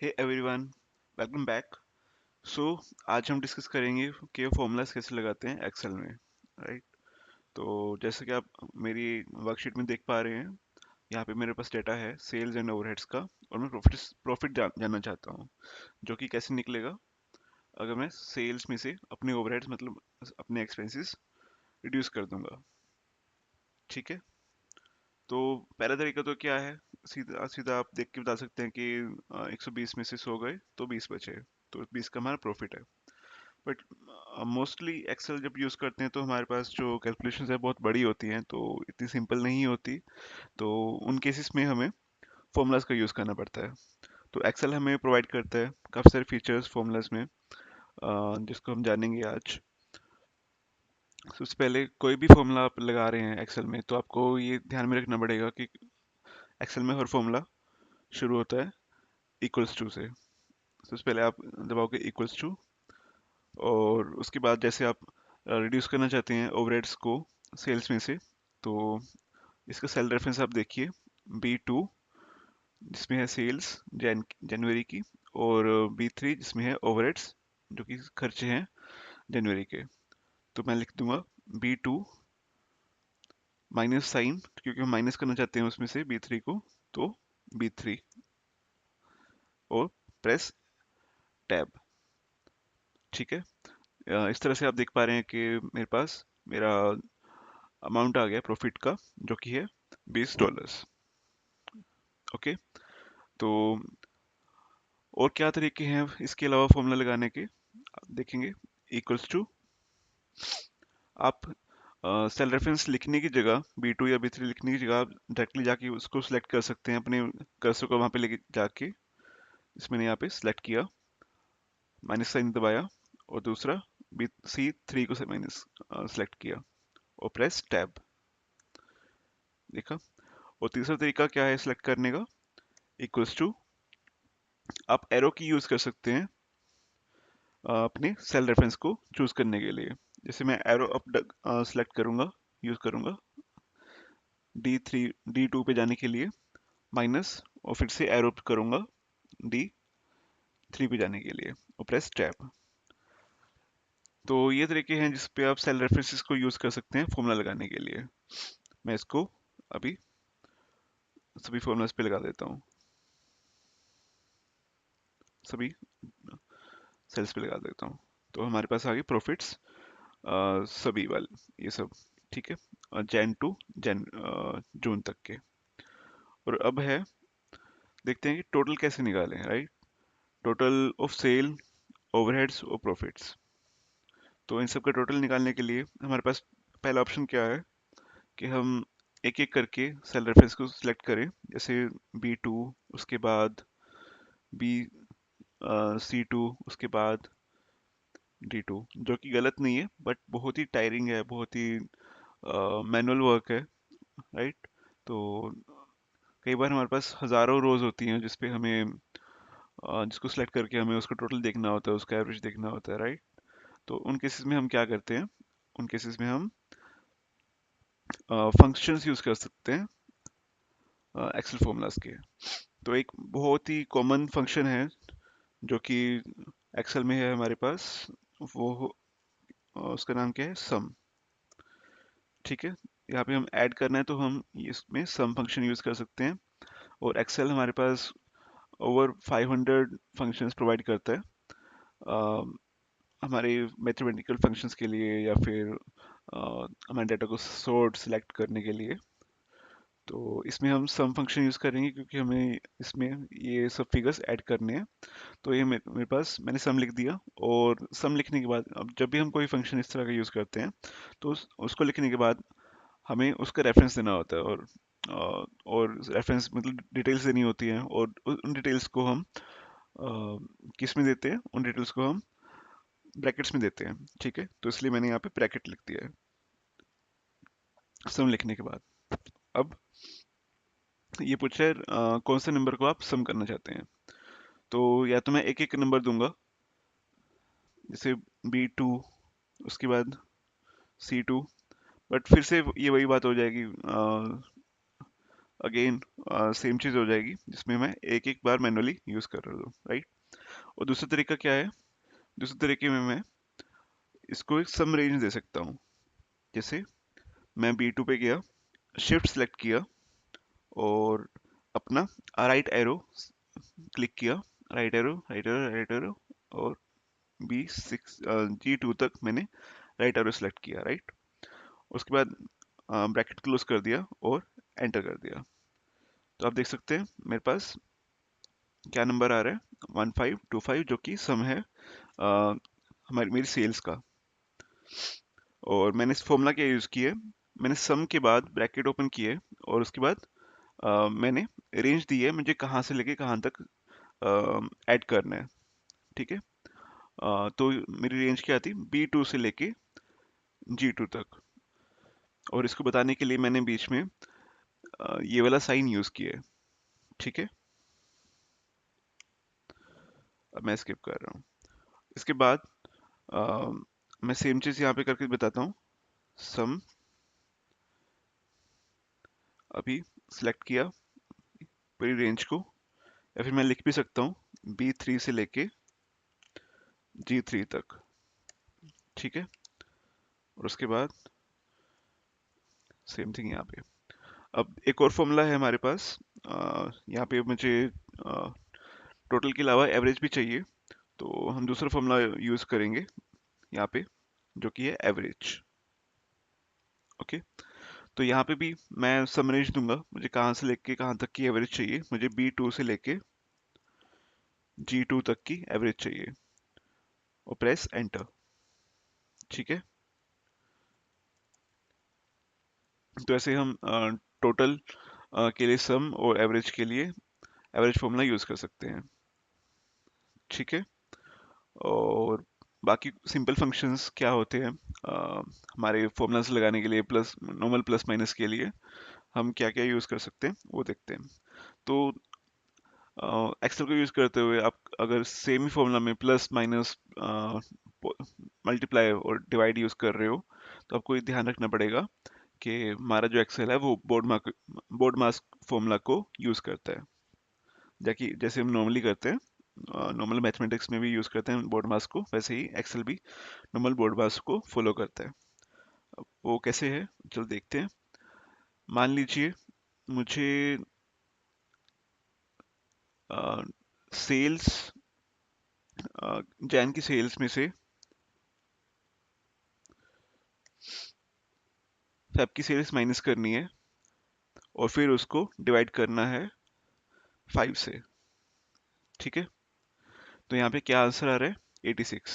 हे everyone, welcome back. So आज हम discuss करेंगे कि फॉर्मूलाज कैसे लगाते हैं एक्सेल में, राइट। तो जैसे कि आप मेरी वर्कशीट में देख पा रहे हैं, यहाँ पे मेरे पास डेटा है सेल्स एंड ओवरहेड्स का, और मैं प्रॉफिट प्रॉफिट जानना चाहता हूँ, जो कि कैसे निकलेगा अगर मैं सेल्स में से अपने ओवरहेड्स मतलब अपने एक्सपेंसेस रिड्यूस कर दूंगा। ठीक है। तो पहला तरीका तो क्या है, सीधा सीधा आप देख के बता सकते हैं कि 120 में से 100 गए तो 20 बचे, तो 20 का हमारा प्रॉफिट है। बट मोस्टली एक्सेल जब यूज़ करते हैं तो हमारे पास जो कैलकुलेशंस है बहुत बड़ी होती हैं, तो इतनी सिंपल नहीं होती। तो उन केसेस में हमें फॉर्मूलाज का यूज़ करना पड़ता है। तो एक्सेल हमें प्रोवाइड करता है काफ़ी सारे फीचर्स फॉर्मूलाज में, जिसको हम जानेंगे आज। सबसे पहले कोई भी फॉर्मूला आप लगा रहे हैं एक्सेल में, तो आपको ये ध्यान में रखना पड़ेगा कि एक्सेल में हर फॉर्मूला शुरू होता है इक्वल्स टू से। सबसे पहले आप दबाओगे इक्वल्स टू, और उसके बाद जैसे आप रिड्यूस करना चाहते हैं ओवरहेड्स को सेल्स में से, तो इसका सेल रेफरेंस आप देखिए B2, जिसमें है सेल्स जनवरी की, और B3 जिसमें है ओवरहेड्स जो कि खर्चे हैं जनवरी के। तो मैं लिख दूंगा B2 माइनस साइन, क्योंकि हम माइनस करना चाहते हैं उसमें से B3 को, तो B3, और प्रेस टैब। ठीक है। इस तरह से आप देख पा रहे हैं कि मेरे पास मेरा अमाउंट आ गया प्रॉफिट का, जो कि है $20। ओके। तो और क्या तरीके हैं इसके अलावा फॉर्मूला लगाने के, आप देखेंगे इक्वल्स टू, आप सेल रेफरेंस लिखने की जगह B2 या B3 लिखने की जगह आप डायरेक्टली जाके उसको सिलेक्ट कर सकते हैं, अपने कर्सर को वहां पे लेके जाके। इस मैंने यहाँ पे सिलेक्ट किया, माइनस साइन दबाया, और दूसरा C3 को से माइनस सिलेक्ट किया, और प्रेस टैब। देखा। और तीसरा तरीका क्या है सिलेक्ट करने का, इक्वल्स टू, आप एरो की यूज कर सकते हैं अपने सेल रेफरेंस को चूज करने के लिए। जैसे मैं एरो अप सेलेक्ट करूंगा, यूज करूंगा D3 D2 पे जाने के लिए, माइनस, और फिर से एरो करूंगा D3 पे जाने के लिए, और प्रेस टैब। तो ये तरीके हैं जिस पे आप सेल रेफरेंसेस को यूज कर सकते हैं फॉर्मूला लगाने के लिए। मैं इसको अभी सभी फॉर्मूलाज पे लगा देता हूँ, सभी सेल्स पे लगा देता हूँ। तो हमारे पास आ गए प्रॉफिट्स, सभी वाले ये सब। ठीक है, जैन टू जून तक के। और अब है, देखते हैं कि टोटल कैसे निकालें, right. Total of sale, overheads और प्रॉफिट्स। तो इन सब का टोटल निकालने के लिए हमारे पास पहला ऑप्शन क्या है कि हम एक एक करके सेल रेफरेंस को सिलेक्ट करें। जैसे B2, उसके बाद बी C2, उसके बाद D2, जो कि गलत नहीं है बट बहुत ही टायरिंग है, बहुत ही मैनुअल वर्क है, राइट। तो कई बार हमारे पास हजारों रोज होती हैं जिसपे हमें जिसको सिलेक्ट करके हमें उसका टोटल देखना होता है, उसका एवरेज देखना होता है, राइट। तो उन केसेस में हम क्या करते हैं, उन केसेस में हम फंक्शंस यूज कर सकते हैं एक्सेल फॉर्मूलाज के। तो एक बहुत ही कॉमन फंक्शन है जो कि एक्सेल में है हमारे पास, वो उसका नाम क्या है, सम। ठीक है। यहाँ पे हम ऐड करना है तो हम इसमें सम फंक्शन यूज कर सकते हैं। और एक्सेल हमारे पास ओवर 500 फंक्शंस प्रोवाइड करता है हमारे मैथमेटिकल फंक्शंस के लिए, या फिर हमारे डाटा को सॉर्ट सिलेक्ट करने के लिए। तो इसमें हम सम फंक्शन यूज करेंगे क्योंकि हमें इसमें ये सब फिगर्स ऐड करने हैं। तो ये मेरे पास मैंने सम लिख दिया। और सम लिखने के बाद अब जब भी हम कोई फंक्शन इस तरह का यूज करते हैं, तो उसको लिखने के बाद हमें उसका रेफरेंस देना होता है, और रेफरेंस मतलब डिटेल्स देनी होती हैं, और उन डिटेल्स को हम किस में देते हैं, उन डिटेल्स को हम ब्रैकेट्स में देते हैं। ठीक है, तो इसलिए मैंने यहाँ पे ब्रैकेट लिख दिया है सम लिखने के बाद। अब ये पूछा है कौन से नंबर को आप सम करना चाहते हैं। तो या तो मैं एक एक नंबर दूंगा, जैसे B2, उसके बाद C2, बट फिर से ये वही बात हो जाएगी, अगेन सेम चीज़ हो जाएगी जिसमें मैं एक एक बार मैनुअली यूज़ कर रहा हूँ, राइट। और दूसरा तरीका क्या है? दूसरे तरीके में मैं इसको एक सम रेंज दे सकता हूँ। जैसे मैं B2 पे गया, शिफ्ट सेलेक्ट किया और अपना राइट एरो क्लिक किया, right arrow, right arrow, right arrow, और G2 तक मैंने राइट एरो सेलेक्ट किया, राइट। उसके बाद ब्रैकेट क्लोज कर दिया और एंटर कर दिया। तो आप देख सकते हैं मेरे पास क्या नंबर आ रहा है, 1525, जो कि सम है हमारी मेरी सेल्स का। और मैंने इस फॉर्मूला क्या यूज़ किया है, मैंने सम के बाद ब्रैकेट ओपन किए और उसके बाद मैंने रेंज दी है मुझे कहाँ से लेके कहाँ तक ऐड करना है, ठीक है। तो मेरी रेंज क्या थी, B2 से लेके G2 तक। और इसको बताने के लिए मैंने बीच में ये वाला साइन यूज़ किया है, ठीक है। अब मैं स्किप कर रहा हूँ। इसके बाद मैं सेम चीज़ यहाँ पे करके बताता हूँ। सम अभी सिलेक्ट किया पूरी रेंज को, या फिर मैं लिख भी सकता हूँ B3 से लेके G3 तक, ठीक है। और उसके बाद सेम थिंग यहाँ पे। अब एक और फॉर्मूला है हमारे पास, यहाँ पे मुझे टोटल के अलावा एवरेज भी चाहिए, तो हम दूसरा फॉर्मूला यूज़ करेंगे यहाँ पे, जो कि है एवरेज। ओके। तो यहाँ पे भी मैं सम रेंज दूंगा, मुझे कहाँ से लेके कहाँ तक की एवरेज चाहिए। मुझे B2 से लेके G2 तक की एवरेज चाहिए और प्रेस एंटर, ठीक है। तो ऐसे हम टोटल के लिए सम और एवरेज के लिए एवरेज फॉर्मूला यूज़ कर सकते हैं, ठीक है। और बाकी सिंपल फंक्शंस क्या होते हैं, हमारे फॉर्मूलाज लगाने के लिए, प्लस नॉर्मल प्लस माइनस के लिए हम क्या क्या यूज़ कर सकते हैं वो देखते हैं। तो एक्सेल को यूज़ करते हुए आप अगर सेम ही फॉर्मूला में प्लस माइनस मल्टीप्लाई और डिवाइड यूज़ कर रहे हो, तो आपको ये ध्यान रखना पड़ेगा कि हमारा जो एक्सेल है वो बोर्ड मास्क फॉर्मूला को यूज़ करता है, जैसे जैसे हम नॉर्मली करते हैं, नॉर्मल मैथमेटिक्स में भी यूज़ करते हैं बोर्ड मास्क को, वैसे ही एक्सेल भी नॉर्मल बोर्ड मास्क को फॉलो करता है। अब वो कैसे है, चलो देखते हैं। मान लीजिए मुझे सेल्स, जैन की सेल्स में से फेब की सेल्स माइनस करनी है और फिर उसको डिवाइड करना है 5 से, ठीक है। तो यहाँ पे क्या आंसर आ रहा है, 86,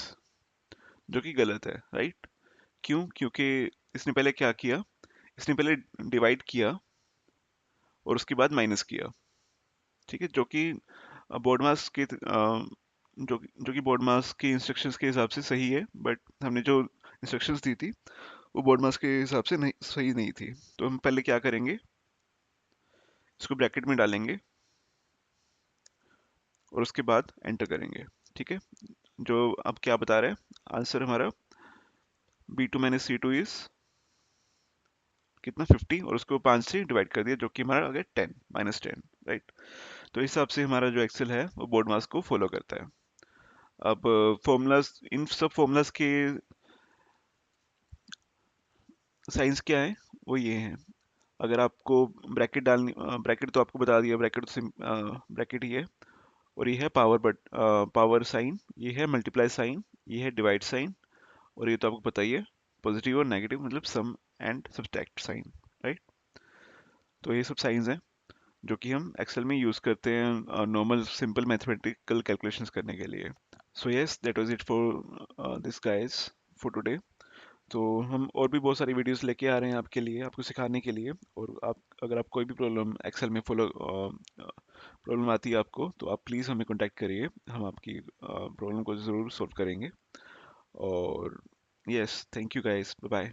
जो कि गलत है, राइट। क्यों? क्योंकि इसने पहले क्या किया, इसने पहले डिवाइड किया और उसके बाद माइनस किया, ठीक है। जो कि बोर्ड मास के जो कि बोर्ड मास के इंस्ट्रक्शंस के हिसाब से सही है, बट हमने जो इंस्ट्रक्शंस दी थी वो बोर्ड मास के हिसाब से नहीं, सही नहीं थी। तो हम पहले क्या करेंगे, इसको ब्रैकेट में डालेंगे और उसके बाद एंटर करेंगे, ठीक है। जो अब क्या बता रहे हैं आंसर हमारा, B2 माइनस C2 इज कितना, 50, और उसको 5 से डिवाइड कर दिया, जो कि हमारा आ गया 10, -10, राइट। तो इस हिसाब से हमारा जो एक्सेल है वो बोर्ड मास को फॉलो करता है। अब फॉर्मूलाज, इन सब फॉर्मूलाज के साइंस क्या है, वो ये है। अगर आपको ब्रैकेट डालनी, ब्रैकेट तो आपको बता दिया, ब्रैकेट तो ब्रैकेट ही है। और ये है पावर, बट पावर साइन, ये है मल्टीप्लाई साइन, ये है डिवाइड साइन, और ये तो आपको पता ही है पॉजिटिव और नेगेटिव, मतलब सम एंड सब्ट्रैक्ट साइन, राइट। तो ये सब साइंस हैं जो कि हम एक्सेल में यूज़ करते हैं नॉर्मल सिंपल मैथमेटिकल कैलकुलेशंस करने के लिए। So yes, that was it for this guys for today. तो हम और भी बहुत सारी वीडियोस लेके आ रहे हैं आपके लिए, आपको सिखाने के लिए। और आप, अगर आप कोई भी प्रॉब्लम एक्सेल में फॉलो प्रॉब्लम आती है आपको, तो आप प्लीज़ हमें कांटेक्ट करिए, हम आपकी प्रॉब्लम को ज़रूर सॉल्व करेंगे। और yes, thank you guys, bye bye.